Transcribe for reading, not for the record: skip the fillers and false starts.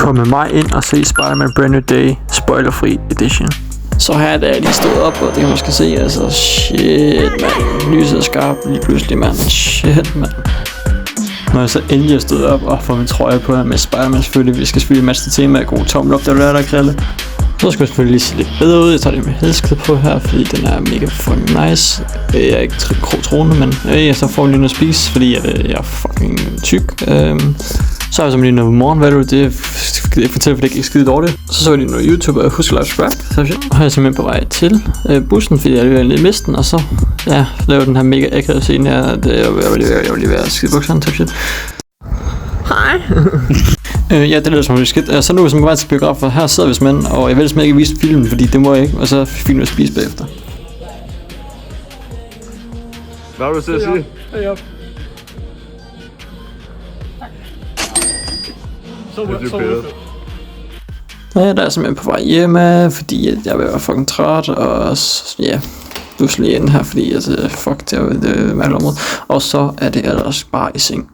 Kom med mig ind og se Spider-Man Brand New Day Spoiler-free edition. Så her er jeg lige stået op, og det kan man skal se, altså shit mand, lyset er skarpt lige pludselig mand, shit mand. Når jeg så endelig er stået op og får min trøje på her med Spider-Man selvfølgelig, vi skal spille et match til tema af god tommel op, der grille. Så skal jeg selvfølgelig lige se lidt bedre ud, jeg tager det med headskid på her, fordi den er mega fucking nice. Jeg er ikke troende, men jeg så får lige noget at spise, fordi jeg er fucking tyk. Så har jeg så lige noget morgen, hvad det fortæller, for det gik skide dårligt. Så jeg lige noget YouTube, og husk at lave subscribe. Og jeg er simpelthen på vej til bussen, fordi jeg er lidt miste den, og så laver den her mega akavet scene her. Jeg vil lige være skide bukserne, type shit. Hej! Ja, det lyder som en skidt. Så nu er jeg på vej til biografen, her sidder vi mænd, og jeg vil simpelthen ikke vise filmen, fordi det må jeg ikke, og så filmen jeg spise bagefter. Hvad har du til at sige? Hey, Ja, der er jeg simpelthen på vej hjemme, fordi jeg vil være fucking træt, og ja, pludselig ind her, fordi fuck, det er et mærkeligt område. Og så er det ellers bare i seng.